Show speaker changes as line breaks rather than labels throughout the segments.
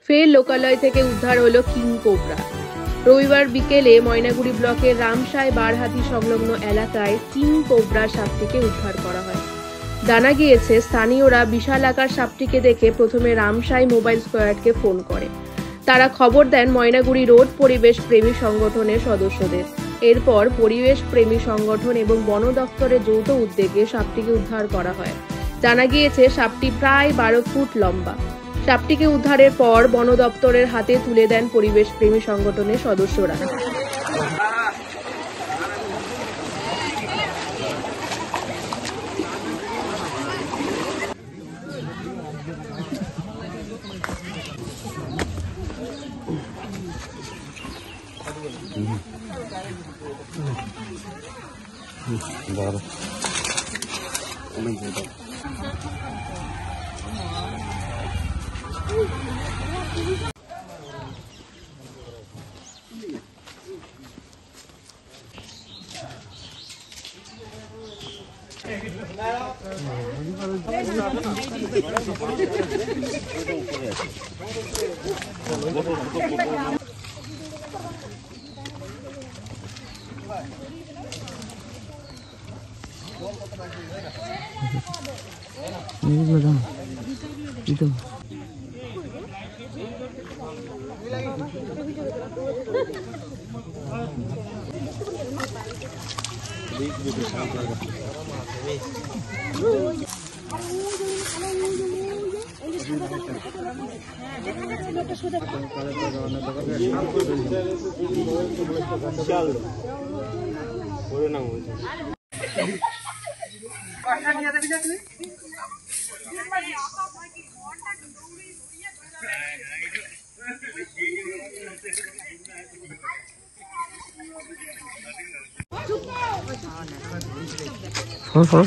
ফের লোকালয় থেকে উদ্ধার হলো কিং কোবরা। রবিবার বিকেলে ময়নাগুড়ি ব্লকের রামসাই বারহাতি সংলগ্ন এলাকায় কিং কোবরা সাপটিকে উদ্ধার করা হয়। জানা গিয়েছে, স্থানীয়রা বিশাল আকার সাপটিকে দেখে প্রথমে রামসাই মোবাইল স্কোয়াডকে ফোন করে। তারা খবর দেন ময়নাগুড়ি রোড পরিবেশ প্রেমী সংগঠনের সদস্যদের। এরপর পরিবেশ প্রেমী সংগঠন এবং বন দপ্তরের যৌথ উদ্যোগে সাপটিকে উদ্ধার করা হয়। জানা গিয়েছে, সাপটি প্রায় 12 ফুট লম্বা। সাপটিকে উদ্ধারের পর বন দপ্তরের হাতে তুলে দেন পরিবেশ প্রেমী সংগঠনের সদস্যরা।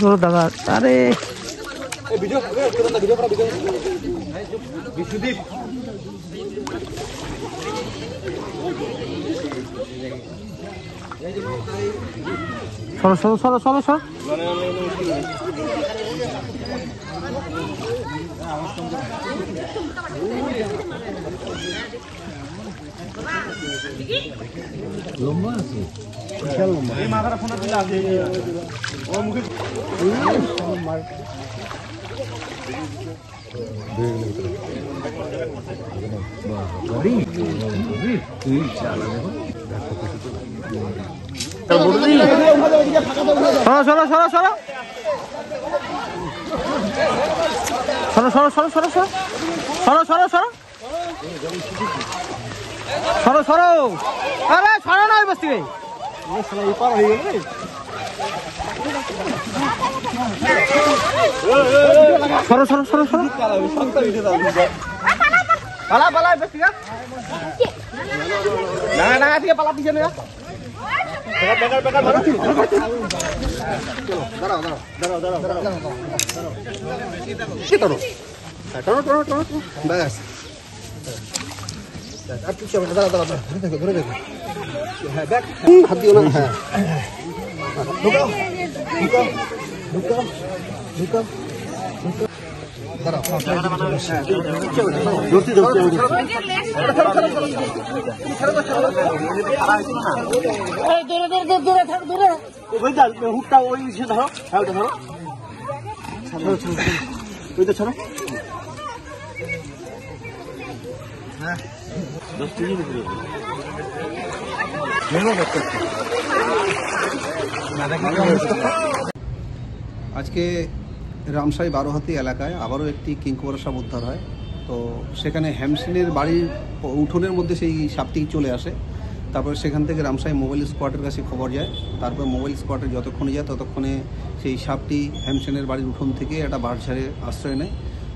সরো দাদা, আরে সরো লম্বা আছে, বিশাল লম্বা। এই মাথাটা ফোনা দিলে আছে ও মুখে সরো আরে সরো নয় বস থেকে পার হয়ে গেল রে। সরো পালা বস থেকে না থেকে পালা পিছনে না। দাঁড়াও আর কিছু হবে না, দাঁড়াও ধরে দেখো। হ্যাঁ দেখ, হাত দিও না। হ্যাঁ ঢুকাও দাঁড়াও, হুকটা ওই ধরো। হ্যাঁ ওইটা ধরো, ওইটা ছাড়ো। হ্যাঁ
আজকে রামসাই বারোহাতি এলাকায় আবারও একটি কিং কোবরা সাপ উদ্ধার হয়। তো সেখানে হ্যামসিনের বাড়ির উঠোনের মধ্যে সেই সাপটি চলে আসে। তারপর সেখান থেকে রামসাই মোবাইল স্কোয়াডের কাছে খবর যায়। তারপর মোবাইল স্কোয়াডে যতক্ষণে যায় ততক্ষণে সেই সাপটি হ্যামসিনের বাড়ির উঠোন থেকে একটা বাঁশঝাড়ে আশ্রয় নেয়।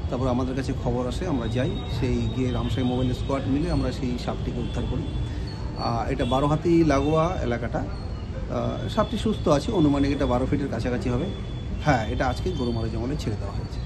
তারপর আমাদের কাছে খবর আসে, আমরা যাই, সেই গিয়ে রামসাই মোবাইল স্কোয়াড মিলে আমরা সেই সাপটিকে উদ্ধার করি। এটা বারোহাতি লাগোয়া এলাকাটা। সাপটি সুস্থ আছে, অনুমানিক এটা 12 ফিটের কাছাকাছি হবে। হ্যাঁ, এটা আজকে গরুমারা জঙ্গলে ছেড়ে দেওয়া হয়েছে।